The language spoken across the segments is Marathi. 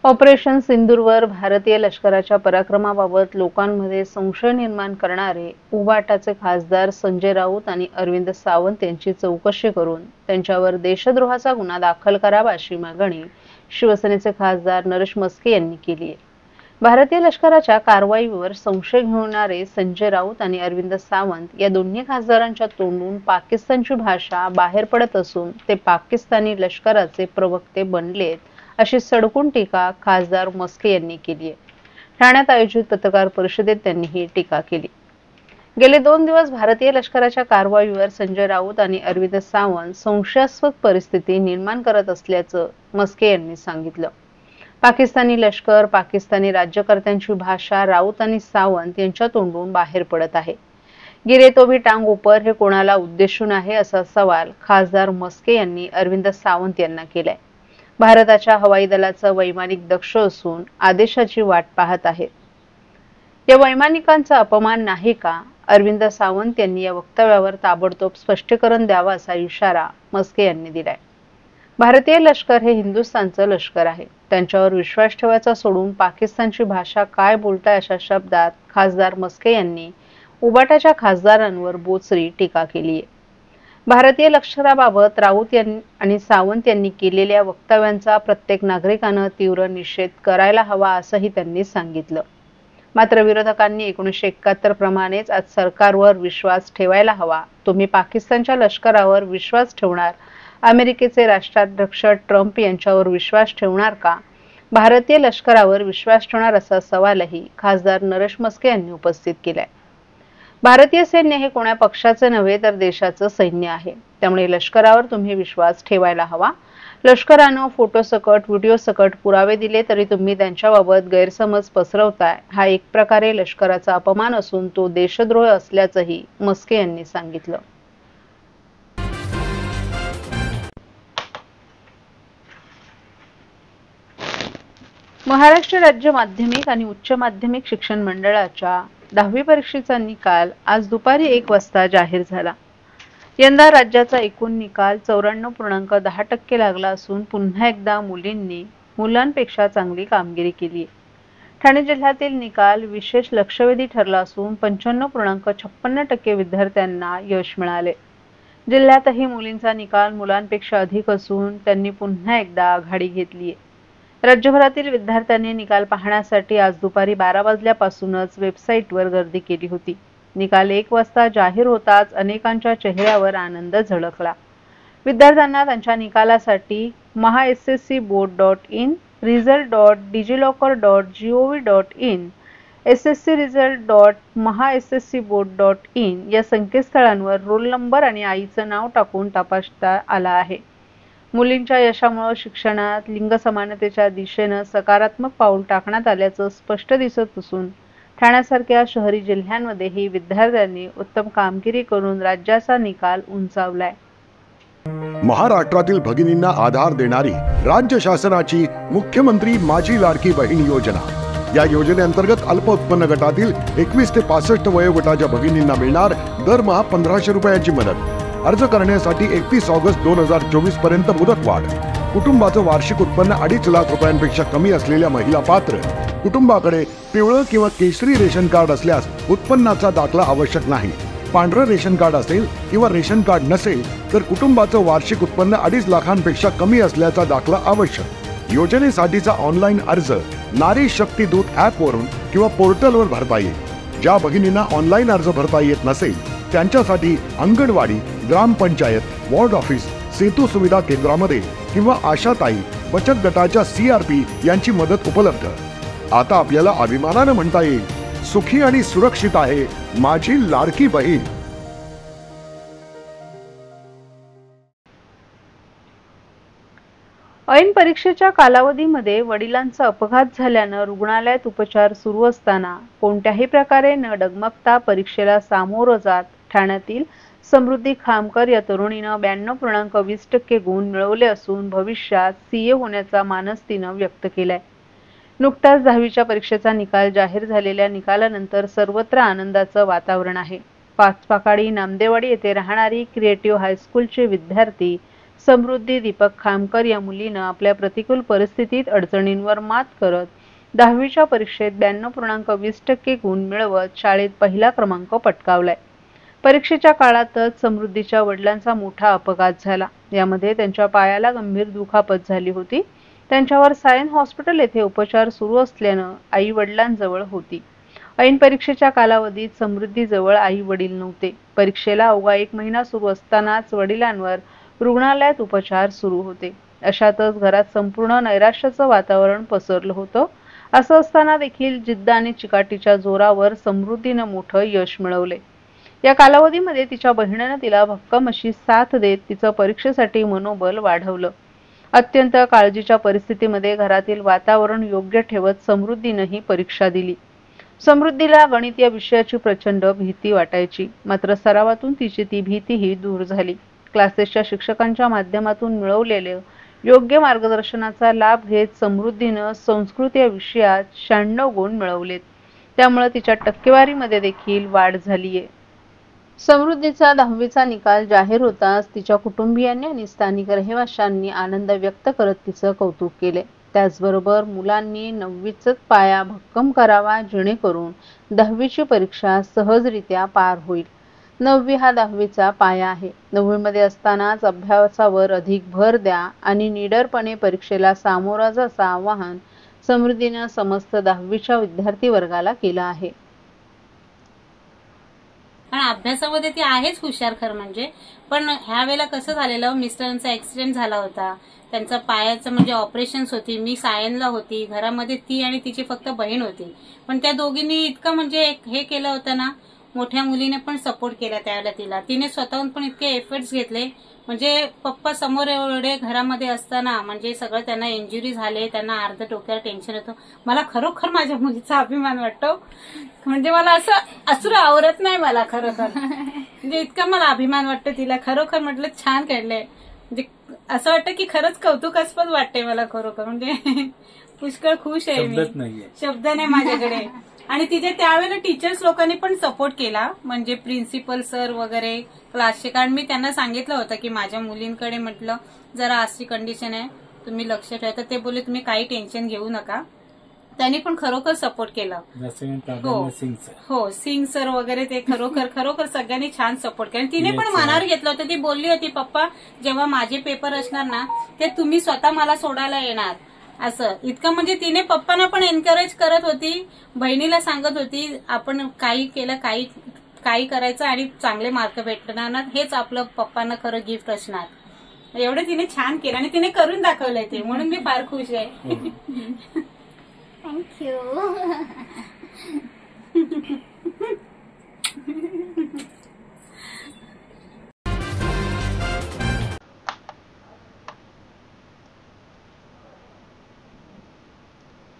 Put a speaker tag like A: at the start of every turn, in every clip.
A: ऑपरेशन सिंदूरवर भारतीय लष्कराच्या पराक्रमाबाबत लोकांमध्ये संशय निर्माण करणारे उबाटाचे खासदार संजय राऊत आणि अरविंद सावंत यांची चौकशी करून त्यांच्यावर देशद्रोहाचा गुन्हा दाखल करावा अशी मागणी शिवसेनेचे खासदार नरेश म्हस्के यांनी केली आहे। भारतीय लष्कराच्या कारवाईवर संशय घेणारे संजय राऊत आणि अरविंद सावंत या दोन्ही खासदारांच्या तोंडून पाकिस्तानची भाषा बाहेर पडत असून ते पाकिस्तानी लष्कराचे प्रवक्ते बनलेत अशी सडकून टीका खासदार म्हस्के यांनी केली आहे। ठाण्यात आयोजित पत्रकार परिषदेत त्यांनी ही टीका केली। गेले 2 दिवस भारतीय लष्कराच्या कारवाईवर संजय राऊत आणि अरविंद सावंत संशयास्पद परिस्थिती निर्माण करत असल्याचं म्हस्के यांनी सांगितलं। पाकिस्तानी लष्कर, पाकिस्तानी राज्यकर्त्यांची भाषा राऊत आणि सावंत यांच्या तोंडून बाहेर पडत आहे। गिरे तो भी टांग ऊपर हे कोणाला उद्देशून आहे असा सवाल खासदार म्हस्के यांनी अरविंद सावंत यांना केलाय। भारताच्या हवाई दलाचा वैमानिक दक्ष असून आदेशाची वाट पाहत आहेत। या वैमानिकांचा अपमान नाही का? अरविंद सावंत यांनी या वक्तव्यावर ताबडतोब स्पष्टीकरण द्यावं असा इशारा म्हस्के यांनी दिलाय। भारतीय लष्कर हे हिंदुस्थानचं लष्कर आहे। त्यांच्यावर विश्वास ठेवायचा सोडून पाकिस्तानची भाषा काय बोलताय अशा शब्दात खासदार म्हस्के यांनी उबाटाच्या खासदारांवर बोचरी टीका केली आहे। भारतीय लष्कराबाबत राऊत आणि सावंत यांनी केलेल्या वक्तव्यांचा प्रत्येक नागरिकानं तीव्र निषेध करायला हवा असंही त्यांनी सांगितलं। मात्र विरोधकांनी 1971 प्रमाणेच आज सरकारवर विश्वास ठेवायला हवा। तुम्ही पाकिस्तानच्या लष्करावर विश्वास ठेवणार? अमेरिकेचे राष्ट्राध्यक्ष ट्रम्प यांच्यावर विश्वास ठेवणार का? भारतीय लष्करावर विश्वास ठेवणार असा सवालही खासदार नरेश म्हस्के यांनी उपस्थित केलाय। भारतीय सैन्य हे कोणा पक्षाचे नव्हे तर देशाचं सैन्य आहे। त्यामुळे लष्करावर तुम्ही विश्वास ठेवायला हवा। लष्करानं फोटो सकट, व्हिडिओ सकट पुरावे दिले तरी तुम्ही त्यांच्याबाबत गैरसमज पसरवताय। हा एक प्रकारे लष्कराचा अपमान असून तो देशद्रोह असल्याचंही म्हस्के यांनी सांगितलं। महाराष्ट्र राज्य माध्यमिक आणि उच्च माध्यमिक शिक्षण मंडळाच्या 10वी परीक्षेचा निकाल आज दुपारी 1 वाजता जाहीर झाला। यंदा राज्याचा एकूण निकाल 94.10% लागला असून पुन्हा एकदा मुलींनी मुलांपेक्षा चांगली कामगिरी केली आहे। ठाणे जिल्ह्यातील निकाल विशेष लक्षवेधी ठरला असून 95.56% विद्यार्थ्यांना यश मिळाले। जिल्ह्यातही मुलींचा निकाल मुलांपेक्षा अधिक असून त्यांनी पुन्हा एकदा आघाडी घेतली आहे। राज्यभरातील विद्यार्थ्यांनी निकाल पाहण्यासाठी आज दुपारी 12 वाजल्यापासूनच वेबसाईटवर गर्दी केली होती। निकाल 1 वाजता जाहीर होताच अनेकांच्या चेहऱ्यावर आनंद झळकला। विद्यार्थ्यांना त्यांच्या निकालासाठी mahasscboard.in, result.digilocker.gov.in, sscresult.mahasscboard.in या संकेतस्थळांवर रोल नंबर आणि आईचं नाव टाकून तपासता आला आहे। मुलींच्या यशामुळे शिक्षणात लिंग समानतेच्या दिशेने सकारात्मक पाऊल टाकण्यात आल्याचं स्पष्ट दिसत असून ठाण्यासारख्या शहरी जिल्ह्यांमध्येही विद्यार्थ्यांनी उत्तम कामगिरी करून राज्याचा निकाल उंचावलाय।
B: महाराष्ट्रातील भगिनींना आधार देणारी राज्य शासनाची मुख्यमंत्री माझी लाडकी बहीण योजना। या योजनेअंतर्गत अल्प उत्पन्न गटातील 21 ते 65 वयोगटाच्या भगिनींना मिळणार दरमहा 1500 रुपयाची मदत। अर्ज करण्यासाठी 31 ऑगस्ट 2024 पर्यंत मुदतवाढ। कुटुंबाचं वार्षिक उत्पन्न 2.5 लाख रुपयांपेक्षा कमी असलेल्या महिला पात्र। कुटुंबाकडे पिवळं किंवा केशरी रेशन कार्ड असल्यास उत्पन्नाचा दाखला आवश्यक नाही। पांढरं रेशन कार्ड असेल किंवा रेशन कार्ड नसेल तर कुटुंबाचं वार्षिक उत्पन्न 2.5 लाखांपेक्षा कमी असल्याचा दाखला आवश्यक। योजनेसाठीचा ऑनलाईन अर्ज नारी शक्ती दूत ॲपवरून किंवा पोर्टलवर भरता येईल। ज्या भगिनींना ऑनलाईन अर्ज भरता येत नसेल त्यांच्यासाठी अंगणवाडी, ग्रामपंचायत, वॉर्ड ऑफिस, सेतू सुविधा केंद्रामध्ये किंवा आशाताई बचत गटाच्या CRP यांची मदत उपलब्ध। आता आपल्याला अभिमानाने म्हणता येईल, सुखी आणि सुरक्षित आहे माझी लाडकी बहीण।
A: ऐन परीक्षेच्या कालावधीमध्ये वडिलांचा अपघात झाल्यानं रुग्णालयात उपचार सुरू असताना कोणत्याही प्रकारे न डगमगता परीक्षेला सामोरं जात ठाण्यातील समृद्धी खामकर या तरुणीनं 92.20% गुण मिळवले असून भविष्यात CA होण्याचा मानस तिनं व्यक्त केलाय। नुकताच 10वीच्या परीक्षेचा निकाल जाहीर झालेल्या निकालानंतर सर्वत्र आनंदाचं वातावरण आहे। पाचपाकाडी नामदेवाडी येथे राहणारी क्रिएटिव्ह हायस्कूलचे विद्यार्थी समृद्धी दीपक खामकर या मुलीनं आपल्या प्रतिकूल परिस्थितीत अडचणींवर मात करत 10वीच्या परीक्षेत 92.20% गुण मिळवत शाळेत पहिला क्रमांक पटकावलाय. परीक्षेच्या काळातच समृद्धीच्या वडिलांचा मोठा अपघात झाला. यामध्ये त्यांच्या पायाला गंभीर दुखापत झाली होती. त्यांच्यावर सायन हॉस्पिटल येथे उपचार सुरू असल्यानं आई वडिलांजवळ होती. ऐन परीक्षेच्या कालावधीत समृद्धीजवळ आई वडील नव्हते. परीक्षेला अवघा 1 महिना सुरू असतानाच वडिलांवर रुग्णालयात उपचार सुरू होते. अशातच घरात संपूर्ण नैराश्याचं वातावरण पसरलं होतं. असं असताना देखील जिद्द आणि चिकाटीच्या जोरावर समृद्धीनं मोठं यश मिळवले. या कालावधीमध्ये तिच्या बहिणीनं तिला भक्कम अशी साथ देत तिचं परीक्षेसाठी मनोबल वाढवलं. अत्यंत काळजीच्या परिस्थितीमध्ये घरातील वातावरण योग्य ठेवत समृद्धीनं ही परीक्षा दिली. समृद्धीला गणित या विषयाची प्रचंड भीती वाटायची, मात्र सरावातून तिची ती भीतीही दूर झाली. क्लासेसच्या शिक्षकांच्या माध्यमातून मिळवलेल्या योग्य मार्गदर्शनाचा लाभ घेत समृद्धीनं संस्कृत या विषयात 96 गुण मिळवलेत. त्यामुळे तिच्या टक्केवारीमध्ये देखील वाढ झालीये. समृद्धीचा 10वीचा निकाल जाहीर होताच तिच्या कुटुंबियांनी आणि स्थानिक रहिवाशांनी आनंद व्यक्त करत तिचं कौतुक केले. त्याचबरोबर मुलांनी 9वीचाच पाया भक्कम करावा, जेणेकरून 10वीची परीक्षा सहजरित्या पार होईल. 9वी हा 10वीचा पाया आहे. 9वीमध्ये असतानाच अभ्यासावर अधिक भर द्या आणि निडरपणे परीक्षेला सामोरं जा असं आवाहन समृद्धीनं समस्त 10वीच्या विद्यार्थी वर्गाला केलं आहे.
C: कारण अभ्यासामध्ये ती आहेच हुशार खरं म्हणजे, पण ह्या वेळेला कसं झालेलं, मिस्टरांचा ऍक्सिडेंट झाला होता, त्यांचा पायाचं म्हणजे ऑपरेशन्स होती, मी सायनला होती, घरामध्ये ती आणि तिची फक्त बहीण होती. पण त्या दोघींनी इतकं म्हणजे हे केलं होतं ना, मोठ्या मुलीने पण सपोर्ट केला त्यावेळेला तिला. तिने स्वतःहून पण इतके एफर्ट्स घेतले, म्हणजे पप्पा समोर एवढे घरामध्ये असताना म्हणजे सगळं त्यांना इंजुरी झाले, त्यांना अर्ध डोक्याला टेन्शन येतं. मला खरोखर माझ्या मुलीचा अभिमान वाटतो. म्हणजे मला असं असुर आवरत नाही मला खरोखर, म्हणजे इतका मला अभिमान वाटतं तिला. खरोखर म्हटलं छान काढलंय, म्हणजे असं वाटतं की खरंच कौतुकास्पद वाटते मला खरोखर. म्हणजे पुष्कळ खुश आहे मी, शब्द नाही माझ्याकडे. आणि तिथे त्यावेळेला टीचर्स लोकांनी पण सपोर्ट केला, म्हणजे प्रिन्सिपल सर वगैरे क्लासचे. कारण मी त्यांना सांगितलं होतं की माझ्या मुलींकडे म्हटलं जरा अशी कंडिशन आहे, तुम्ही लक्ष ठेवा. तर ते बोलले तुम्ही काही टेन्शन घेऊ नका. त्यांनी पण खरोखर सपोर्ट केला. हो, सिंग सर वगैरे ते खरोखर सगळ्यांनी छान सपोर्ट केला. तिने पण मनावर घेतलं होतं. ती बोलली होती पप्पा जेव्हा माझे पेपर असणार ना, ते तुम्ही स्वतः मला सोडायला येणार, असं. इतकं म्हणजे तिने पप्पांना पण एनकरेज करत होती, बहिणीला सांगत होती आपण काही केलं, काही करायचं आणि चांगले मार्क भेटणार, हेच आपलं पप्पांना खरं गिफ्ट असणार. एवढं तिने छान केलं आणि तिने करून दाखवलंय ते, म्हणून मी फार खुश आहे.
D: थँक्यू.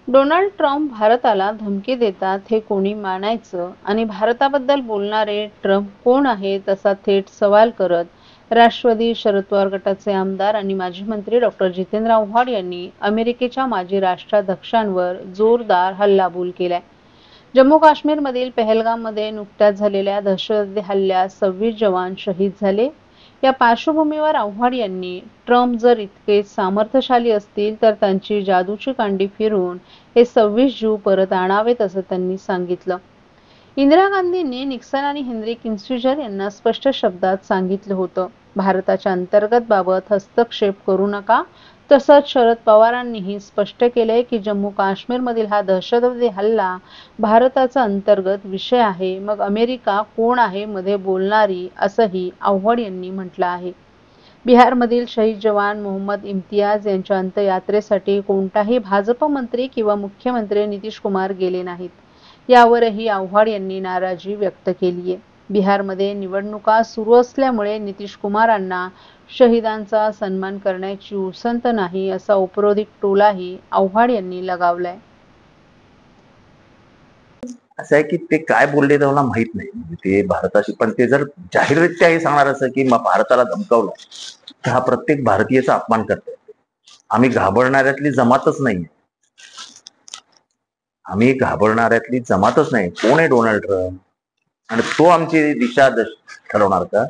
A: डोनाल्ड ट्रम्प भारताला धमकी देतात हे कोणी मानायचं आणि भारताबद्दल बोलणारे ट्रम्प कोण आहेत असा थेट सवाल करत राष्ट्रवादी शरद पवार गटाचे आमदार आणि माजी मंत्री डॉक्टर जितेंद्र आव्हाड यांनी अमेरिकेच्या माजी राष्ट्राध्यक्षांवर जोरदार हल्लाबोल केलाय. जम्मू काश्मीरमधील पहलगाममध्ये नुकत्याच झालेल्या दहशतवादी हल्ल्यात 26 जवान शहीद झाले. या पार्श्वभूमीवर आव्हाड यांनी ट्रम्प जर इतके सामर्थ्यशाली असतील तर त्यांची जादूची कांडी फिरवून हे 26 जीव परत आणावेत असं त्यांनी सांगितलं. इंदिरा गांधींनी निक्सन आणि हेनरी किसिंजर यांना स्पष्ट शब्दात सांगितलं होतं, भारताच्या अंतर्गत बाबत हस्तक्षेप करू नका. तसंच शरद पवारांनीही स्पष्ट केलंय की जम्मू काश्मीरमधील हा दहशतवादी हल्ला भारताचा अंतर्गत विषय आहे, मग अमेरिका कोण आहे मध्ये बोलणारी, असंही आव्हाड यांनी म्हटलं आहे. बिहारमधील शहीद जवान मोहम्मद इम्तियाज यांच्या अंत्ययात्रेसाठी कोणताही भाजप मंत्री किंवा मुख्यमंत्री नितीश कुमार गेले नाहीत. यावरही आव्हाड यांनी नाराजी व्यक्त केली आहे. बिहारमध्ये निवडणुका सुरू असल्यामुळे नितीश कुमारांना शहीदांचा सन्मान करण्याची उसंत नाही असा औपरोधिक टोलाही आव्हाड यांनी लगावलाय.
E: असं आहे की ते काय बोलले तर मला माहित नाही ते भारताशी, पण ते जर जाहीररित्या हे सांगणार असं की भारताला धमकावलं तर हा प्रत्येक भारतीयाचा अपमान करतोय. आम्ही घाबरणाऱ्यातली जमातच नाही, आम्ही घाबरणाऱ्यातली जमातच नाही. कोण आहे डोनाल्ड ट्रम्प आणि तो आमची दिशा ठरवणार का?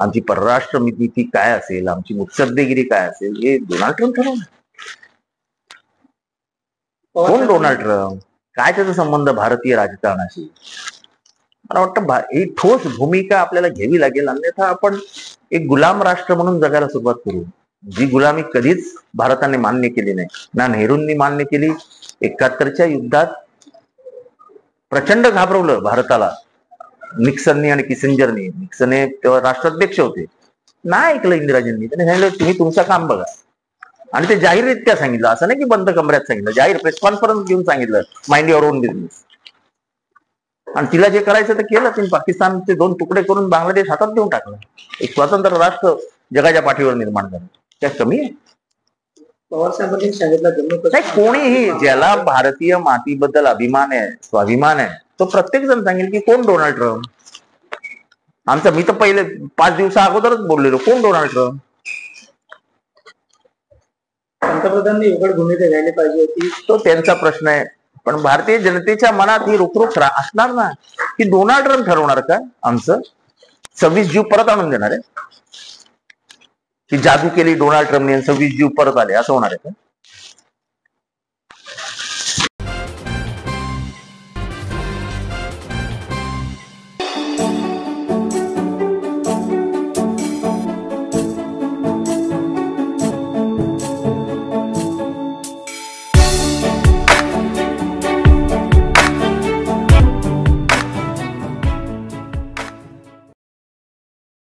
E: आमची परराष्ट्र नीती काय असेल, आमची मुत्सद्देगिरी काय असेल, हे डोनाल्ड ट्रम्प ठरवणार. कोण डोनाल्ड ट्रम्प? काय त्याचा संबंध भारतीय राजकारणाशी? मला वाटतं ही ठोस भूमिका आपल्याला घ्यावी लागेल, अन्यथा आपण एक गुलाम राष्ट्र म्हणून जगायला सुरुवात करू, जी गुलामी कधीच भारताने मान्य केली नाही, ना नेहरूंनी मान्य केली. 71च्या युद्धात प्रचंड घाबरवलं भारताला निक्सननी आणि किसिंजरनी. निक्सन हे तेव्हा राष्ट्राध्यक्ष होते, नाही ऐकलं इंदिराजींनी. त्यांनी सांगितलं तुम्ही तुमचं काम बघा. आणि ते जाहीररित्या सांगितलं, असं नाही की बंद कमऱ्यात सांगितलं, जाहीर प्रेस कॉन्फरन्स घेऊन सांगितलं, माइंड युअर ओन बिझनेस. आणि तिला जे करायचं ते केलं. तिने पाकिस्तानचे 2 तुकडे करून बांगलादेश हातात देऊन टाकलं. एक स्वतंत्र राष्ट्र जगाच्या पाठीवर निर्माण झालं. त्या कमी आहे?
D: पवार साहेबांनी सांगितलं
E: कोणीही ज्याला भारतीय मातीबद्दल अभिमान आहे, स्वाभिमान आहे, तो प्रत्येक जण सांगेल की कोण डोनाल्ड ट्रम्प. मी तर पहिले 5 दिवसा अगोदरच बोललेलो, कोण डोनाल्ड ट्रम्प.
D: पंतप्रधानांनी उघड भूमिका घ्यायला पाहिजे होती,
E: तो त्यांचा प्रश्न आहे. पण भारतीय जनतेच्या मनात ही रुखरुख असणार ना की डोनाल्ड ट्रम्प ठरवणार का आमचं 26 जीव परत आणून देणार आहे, की जादू केली डोनाल्ड ट्रम्पने 26 जीव परत आले, असं होणार आहे का?